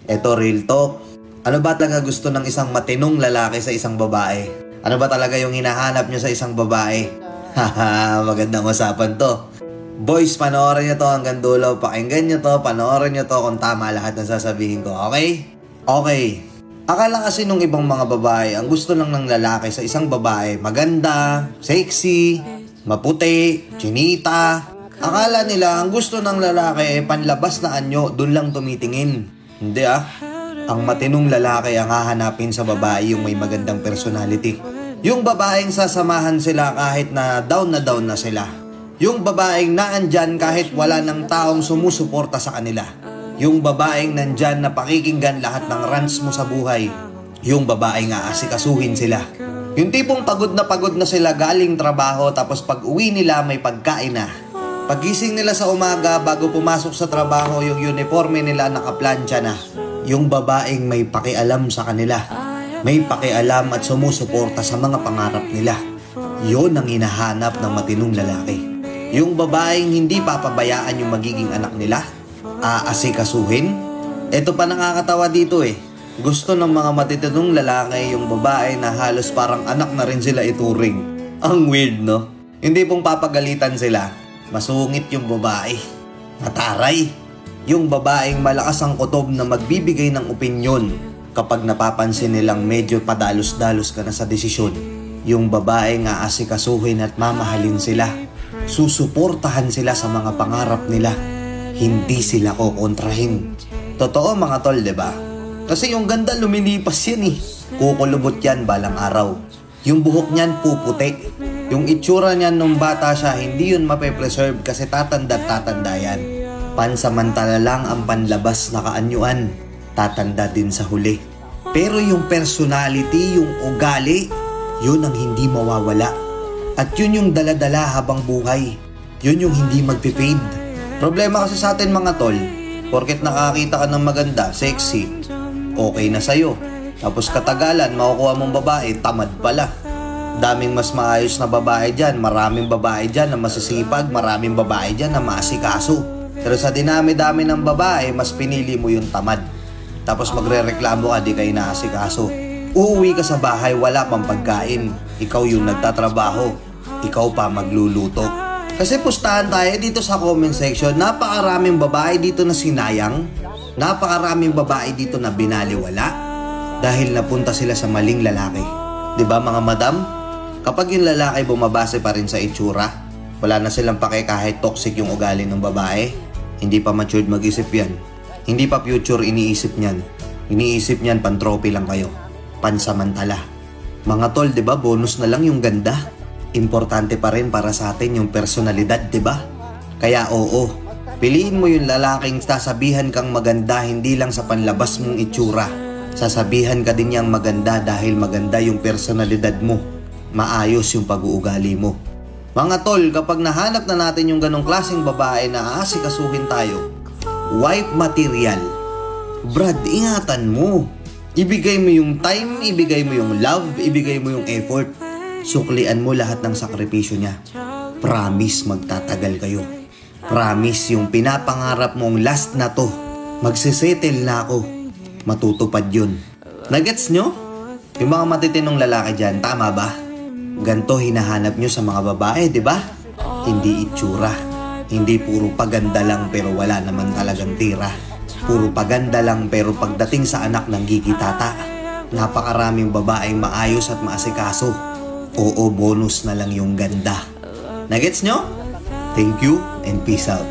Eto real talk. Ano ba talaga gusto ng isang matinong lalaki sa isang babae? Ano ba talaga yung hinahanap nyo sa isang babae? Haha, magandang usapan to. Boys, panoorin nyo to hanggang dulo. Pakinggan nyo to, panoorin nyo to kung tama lahat ng sasabihin ko, okay? Okay. Akala kasi nung ibang mga babae, ang gusto lang ng lalaki sa isang babae, maganda, sexy, maputi, chinita. Akala nila ang gusto ng lalaki ay panlabas na anyo, dun lang tumitingin. Hindi Ang matinong lalaki ang hahanapin sa babae yung may magandang personality. Yung babaeng sasamahan sila kahit na down na sila. Yung babaeng naandyan kahit wala ng taong sumusuporta sa kanila. Yung babaeng nandyan na pakikinggan lahat ng rants mo sa buhay. Yung babaeng aasikasuhin sila. Yung tipong pagod na sila galing trabaho tapos pag uwi nila may pagkain na. Pagising nila sa umaga bago pumasok sa trabaho yung uniforme nila nakaplansya na. Yung babaeng may pakialam sa kanila. May pakialam at sumusuporta sa mga pangarap nila. Yon ang hinahanap ng matinong lalaki. Yung babaeng hindi papabayaan yung magiging anak nila. Aasikasuhin. Ito pa nakakatawa dito Gusto ng mga matitinong lalaki yung babae na halos parang anak na rin sila ituring. Ang weird, no? Hindi pong papagalitan sila. Masungit yung babae. Mataray. Yung babaeng malakas ang kutob na magbibigay ng opinyon kapag napapansin nilang medyo padalos-dalos ka na sa desisyon. Yung babaeng aasikasuhin at mamahalin sila. Susuportahan sila sa mga pangarap nila. Hindi sila kokontrahin. Totoo mga tol, diba? Kasi yung ganda lumilipas yan Kukulubot yan balang araw. Yung buhok niyan puputi. Yung itsura niyan nung bata siya, hindi yun mape-preserve kasi tatanda yan. Pansamantala lang ang panlabas na kaanyuan. Tatanda din sa huli. Pero yung personality, yung ugali, yun ang hindi mawawala. At yun yung daladala habang buhay. Yun yung hindi magpe-fade. Problema kasi sa atin mga tol, porket nakakita ka ng maganda, sexy, okay na sa'yo. Tapos katagalan, makukuha mong babae, tamad pala. Daming mas maayos na babae dyan, maraming babae dyan na masisipag, maraming babae dyan na maasikaso. Pero sa dinami-dami ng babae, mas pinili mo yung tamad. Tapos magre-reklamo ka, di kayo naasikaso. Uuwi ka sa bahay, wala pang pagkain. Ikaw yung nagtatrabaho. Ikaw pa magluluto. Kasi pustahan tayo dito sa comment section, napakaraming babae dito na sinayang. Napakaraming babae dito na binaliwala. Dahil napunta sila sa maling lalaki. Diba mga madam? Kapag yung lalaki bumabase pa rin sa itsura, wala na silang pake kahit toxic yung ugali ng babae. Hindi pa matured mag-isip yan. Hindi pa future iniisip niyan. Iniisip niyan pan-trophy lang kayo. Pansamantala. Mga tol, diba bonus na lang yung ganda? Importante pa rin para sa atin yung personalidad, diba? Kaya oo, piliin mo yung lalaking sasabihan kang maganda hindi lang sa panlabas mong itsura. Sasabihan ka din niyang maganda dahil maganda yung personalidad mo. Maayos yung pag-uugali mo. Mga tol, kapag nahanap na natin yung ganong klaseng babae na aasikasuhin tayo, wife material. Brad, ingatan mo. Ibigay mo yung time, ibigay mo yung love, ibigay mo yung effort. Suklian mo lahat ng sakripisyo niya. Promise magtatagal kayo. Promise yung pinapangarap mong last na to. Magsisettle na ako. Matutupad yun. Nagets nyo? Yung mga matitinong lalaki dyan, tama ba? Ganto hinahanap nyo sa mga babae, di ba? Hindi itsura. Hindi puro paganda lang pero wala naman talagang tira. Puro paganda lang pero pagdating sa anak ng gigitata. Napakaraming babaeng maayos at maasikaso. Oo, bonus na lang yung ganda. Nagets nyo? Thank you and peace out.